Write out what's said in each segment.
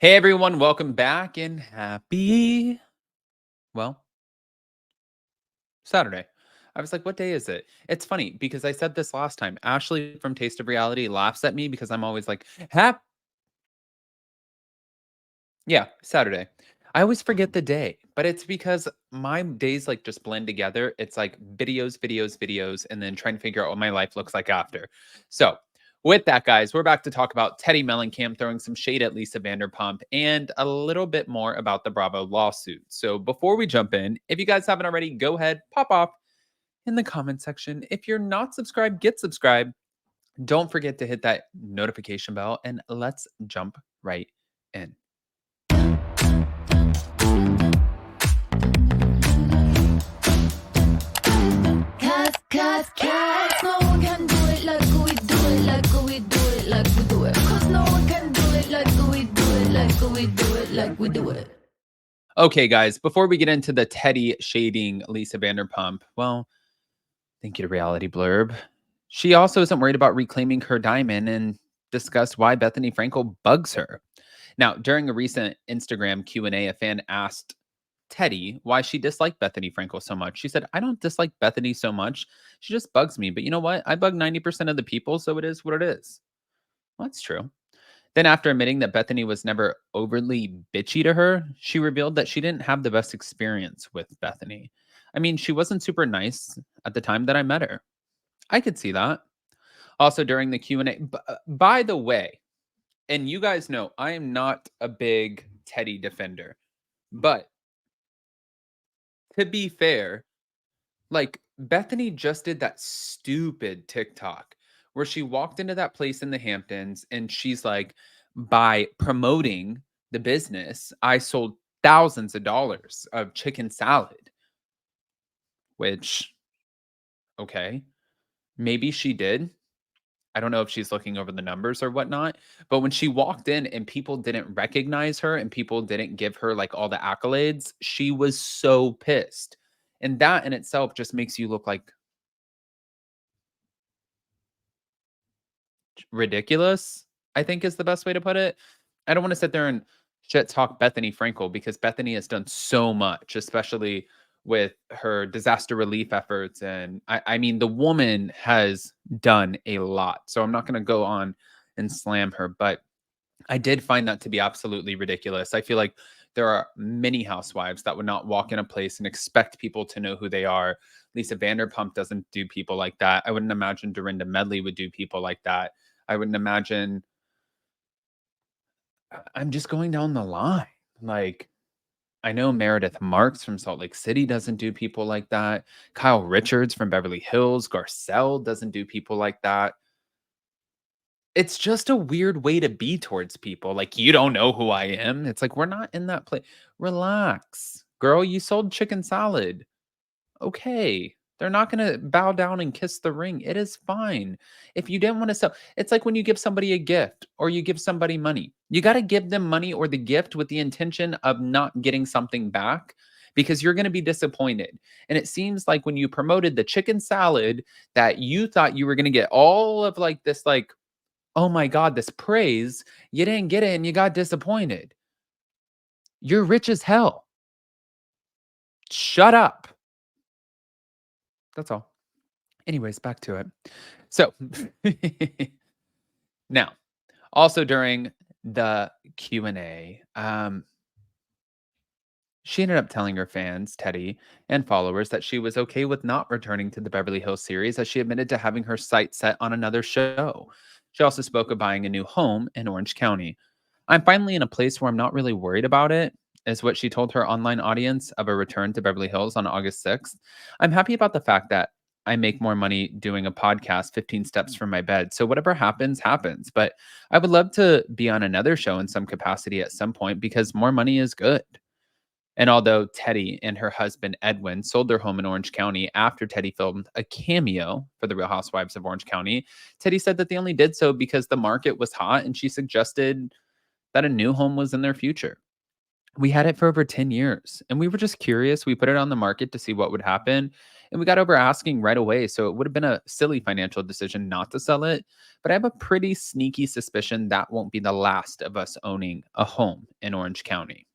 Hey everyone, welcome back and well, Saturday. I was like, what day is it? It's funny because I said this last time. Ashley from Taste of Reality laughs at me because I'm always like, yeah, Saturday. I always forget the day, but it's because my days like just blend together. It's like videos, and then trying to figure out what my life looks like after. So, with that, guys, we're back to talk about Teddi Mellencamp throwing some shade at Lisa Vanderpump and a little bit more about the Bravo lawsuit. So, before we jump in, if you guys haven't already, go ahead, pop off in the comment section. If you're not subscribed, get subscribed. Don't forget to hit that notification bell, and let's jump right in. Cause no one can do it like we do it, like we do it, like we do it. Cause no one can do it like we do it, like we do it, like we do it. Okay, guys, before we get into the Teddi shading Lisa Vanderpump, well, thank you to Reality Blurb. She also isn't worried about reclaiming her diamond and discussed why Bethany Frankel bugs her. Now, during a recent Instagram Q&A, a fan asked Teddi why she disliked Bethany Frankel so much. She said, I don't dislike Bethany so much. She just bugs me. But you know what? I bug 90% of the people, so it is what it is. Well, that's true. Then, after admitting that Bethany was never overly bitchy to her, she revealed that she didn't have the best experience with Bethany. I mean, she wasn't super nice at the time that I met her. I could see that. Also, during the Q&A, by the way, and you guys know, I am not a big Teddi defender, but to be fair, like Bethany just did that stupid TikTok where she walked into that place in the Hamptons and she's like, by promoting the business, I sold thousands of dollars of chicken salad, which, okay, maybe she did. I don't know if she's looking over the numbers or whatnot, but when she walked in and people didn't recognize her and people didn't give her like all the accolades, she was so pissed. And that in itself just makes you look like ridiculous, I think is the best way to put it. I don't want to sit there and shit talk Bethany Frankel because Bethany has done so much, especially with her disaster relief efforts. And I mean, the woman has done a lot. So I'm not going to go on and slam her, but I did find that to be absolutely ridiculous. I feel like there are many housewives that would not walk in a place and expect people to know who they are. Lisa Vanderpump doesn't do people like that. I wouldn't imagine Dorinda Medley would do people like that. I wouldn't imagine. I'm just going down the line. Like, I know Meredith Marks from Salt Lake City doesn't do people like that. Kyle Richards from Beverly Hills, Garcelle doesn't do people like that. It's just a weird way to be towards people. Like, you don't know who I am. It's like, we're not in that place. Relax. Girl, you sold chicken salad. Okay. They're not going to bow down and kiss the ring. It is fine. If you didn't want to sell, it's like when you give somebody a gift or you give somebody money. You got to give them money or the gift with the intention of not getting something back because you're going to be disappointed. And it seems like when you promoted the chicken salad that you thought you were going to get all of like this, like, oh my God, this praise, you didn't get it and you got disappointed. You're rich as hell. Shut up. That's all. Anyways, back to it. So now, also during the Q&A, she ended up telling her fans, Teddi, and followers that she was okay with not returning to the Beverly Hills series as she admitted to having her sights set on another show. She also spoke of buying a new home in Orange County. I'm finally in a place where I'm not really worried about it, is what she told her online audience of a return to Beverly Hills on August 6th. I'm happy about the fact that I make more money doing a podcast 15 steps from my bed. So whatever happens, happens. But I would love to be on another show in some capacity at some point because more money is good. And although Teddi and her husband Edwin sold their home in Orange County after Teddi filmed a cameo for The Real Housewives of Orange County, Teddi said that they only did so because the market was hot and she suggested that a new home was in their future. We had it for over 10 years and we were just curious. We put it on the market to see what would happen. And we got over asking right away, so it would have been a silly financial decision not to sell it. But I have a pretty sneaky suspicion that won't be the last of us owning a home in Orange County.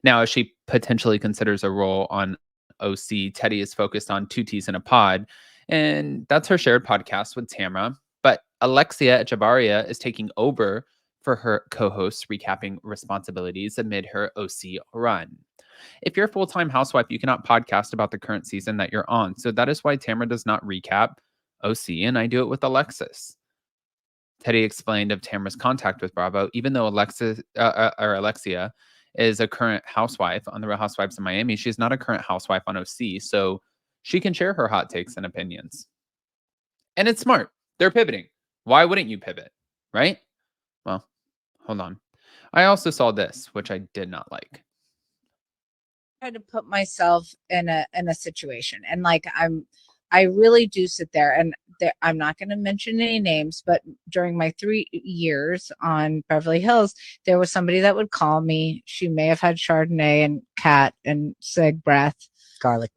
Now, as she potentially considers a role on OC, Teddi is focused on Two Teas in a Pod, and that's her shared podcast with Tamra. But Alexia Echevarria is taking over for her co host, recapping responsibilities amid her OC run. If you're a full time housewife, you cannot podcast about the current season that you're on. So that is why Tamra does not recap OC, and I do it with Alexis. Teddi explained of Tamra's contact with Bravo, even though Alexia is a current housewife on the Real Housewives of Miami, she's not a current housewife on OC, so she can share her hot takes and opinions. And it's smart. They're pivoting. Why wouldn't you pivot? Right? Well, hold on. I also saw this, which I did not like. I tried to put myself in a situation, and like I really do sit there, and I'm not going to mention any names, but during my 3 years on Beverly Hills, there was somebody that would call me. She may have had Chardonnay and cat and cig breath, garlic,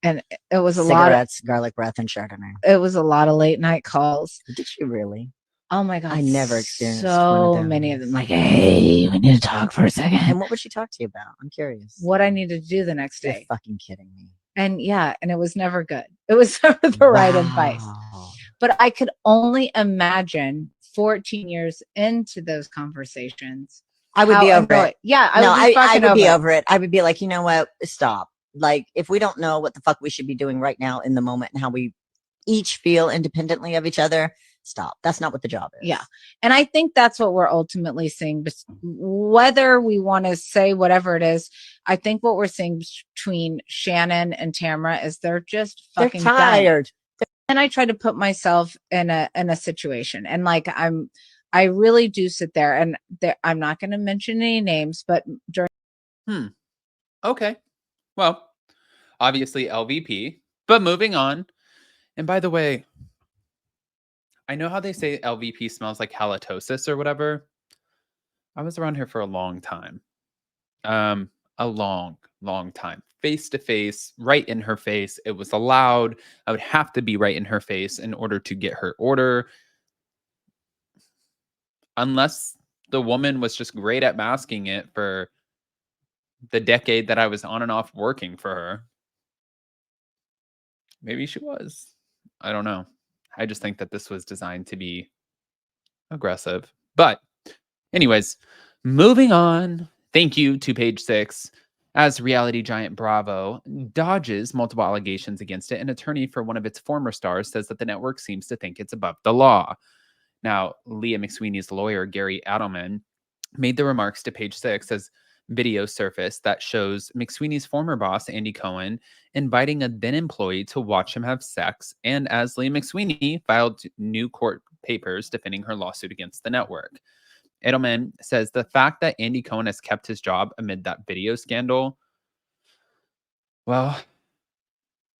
and it was a cigarettes, garlic breath, and Chardonnay. It was a lot of late night calls. Did you really? Oh my God. I never experienced so many of them. Like, hey, we need to talk for a second. And what would she talk to you about? I'm curious. What I needed to do the next day. You're fucking kidding me. And yeah, and it was never good. It was never the right advice. But I could only imagine 14 years into those conversations. I would be over it. Yeah, I would be over it. I would be like, you know what? Stop. Like, if we don't know what the fuck we should be doing right now in the moment and how we each feel independently of each other, stop. That's not what the job is. Yeah. And I think that's what we're ultimately seeing. Whether we want to say whatever it is, I think what we're seeing between Shannon and Tamra is they're just fucking tired. And I try to put myself in a situation, and like I really do sit there, and I'm not going to mention any names, but during. Okay. Well, obviously LVP, but moving on. And by the way, I know how they say LVP smells like halitosis or whatever. I was around here for a long time. A long time. Face to face, right in her face. It was allowed. I would have to be right in her face in order to get her order. Unless the woman was just great at masking it for the decade that I was on and off working for her. Maybe she was. I don't know. I just think that this was designed to be aggressive. But anyways, moving on. Thank you to Page 6. As reality giant Bravo dodges multiple allegations against it, an attorney for one of its former stars says that the network seems to think it's above the law. Now, Leah McSweeney's lawyer, Gary Adelman, made the remarks to Page 6 as video surfaced that shows McSweeney's former boss, Andy Cohen, inviting a then employee to watch him have sex, and as Leah McSweeney filed new court papers defending her lawsuit against the network. Edelman says the fact that Andy Cohen has kept his job amid that video scandal, well,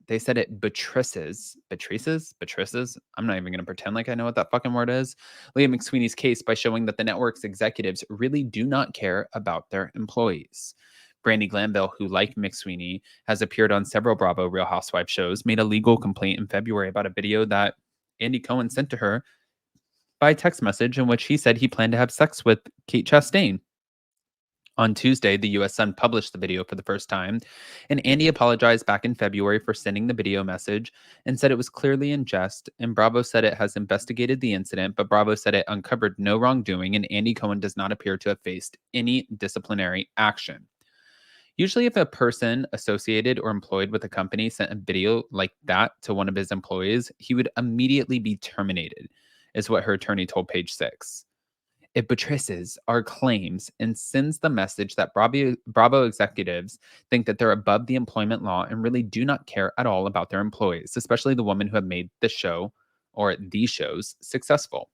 they said it betrays. I'm not even going to pretend like I know what that fucking word is. Leah McSweeney's case by showing that the network's executives really do not care about their employees. Brandi Glanville, who, like McSweeney, has appeared on several Bravo Real Housewives shows, made a legal complaint in February about a video that Andy Cohen sent to her by text message in which he said he planned to have sex with Kate Chastain. On Tuesday, the U.S. Sun published the video for the first time, and Andy apologized back in February for sending the video message and said it was clearly in jest, and Bravo said it has investigated the incident, but Bravo said it uncovered no wrongdoing, and Andy Cohen does not appear to have faced any disciplinary action. Usually, if a person associated or employed with a company sent a video like that to one of his employees, he would immediately be terminated, is what her attorney told Page 6. It betrays our claims and sends the message that Bravo executives think that they're above the employment law and really do not care at all about their employees, especially the women who have made the show or these shows successful.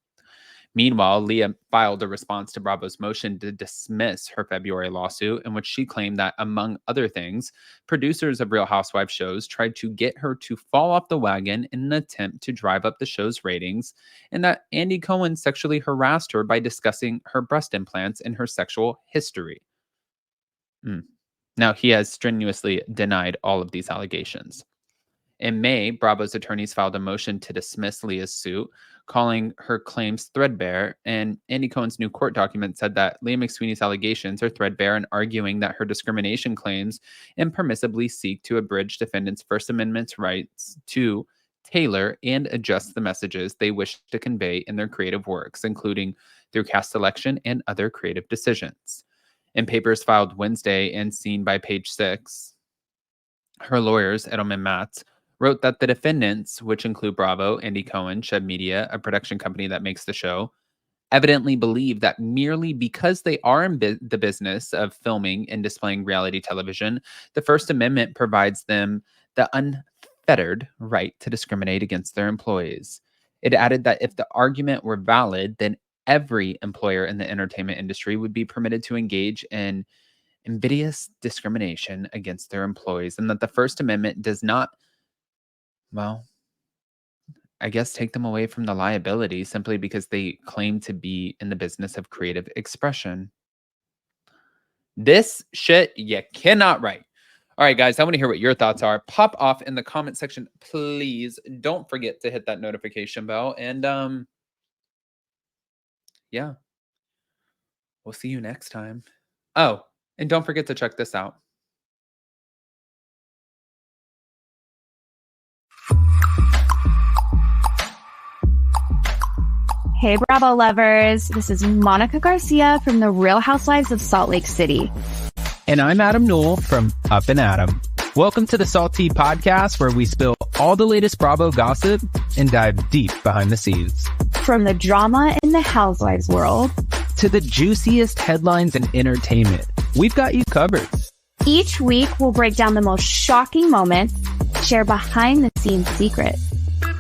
Meanwhile, Leah filed a response to Bravo's motion to dismiss her February lawsuit, in which she claimed that, among other things, producers of Real Housewives shows tried to get her to fall off the wagon in an attempt to drive up the show's ratings, and that Andy Cohen sexually harassed her by discussing her breast implants and her sexual history. Now, he has strenuously denied all of these allegations. In May, Bravo's attorneys filed a motion to dismiss Leah's suit, calling her claims threadbare, and Andy Cohen's new court document said that Leah McSweeney's allegations are threadbare and arguing that her discrimination claims impermissibly seek to abridge defendants' First Amendment rights to tailor and adjust the messages they wish to convey in their creative works, including through cast selection and other creative decisions. In papers filed Wednesday and seen by Page Six, her lawyers, Edelman Matz, wrote that the defendants, which include Bravo, Andy Cohen, Shed Media, a production company that makes the show, evidently believe that merely because they are in the business of filming and displaying reality television, the First Amendment provides them the unfettered right to discriminate against their employees. It added that if the argument were valid, then every employer in the entertainment industry would be permitted to engage in invidious discrimination against their employees, and that the First Amendment does not, well, I guess, take them away from the liability simply because they claim to be in the business of creative expression. This shit you cannot write. All right, guys, I want to hear what your thoughts are. Pop off in the comment section, please. Don't forget to hit that notification bell. And yeah, we'll see you next time. Oh, and don't forget to check this out. Hey, Bravo lovers. This is Monica Garcia from The Real Housewives of Salt Lake City. And I'm Adam Newell from Up and Adam. Welcome to the Salty Podcast, where we spill all the latest Bravo gossip and dive deep behind the scenes. From the drama in the Housewives world to the juiciest headlines and entertainment, we've got you covered. Each week, we'll break down the most shocking moments, share behind-the-scenes secrets,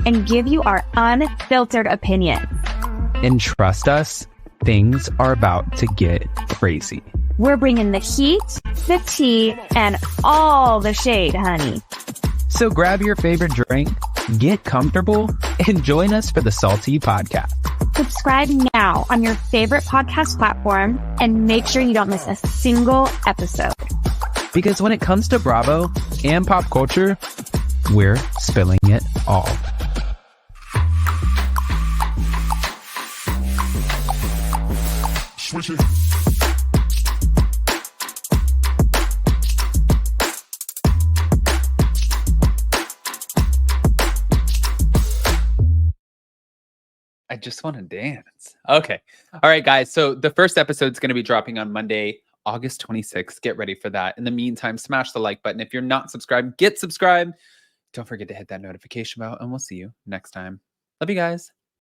and give you our unfiltered opinions. And trust us, things are about to get crazy. We're bringing the heat, the tea, and all the shade, honey. So grab your favorite drink, get comfortable, and join us for the Salty Podcast. Subscribe now on your favorite podcast platform and make sure you don't miss a single episode. Because when it comes to Bravo and pop culture, we're spilling it all. Switch it. I just want to dance. Okay. All right, guys. So the first episode is going to be dropping on Monday, August 26th. Get ready for that. In the meantime, smash the like button. If you're not subscribed, get subscribed. Don't forget to hit that notification bell, and we'll see you next time. Love you guys.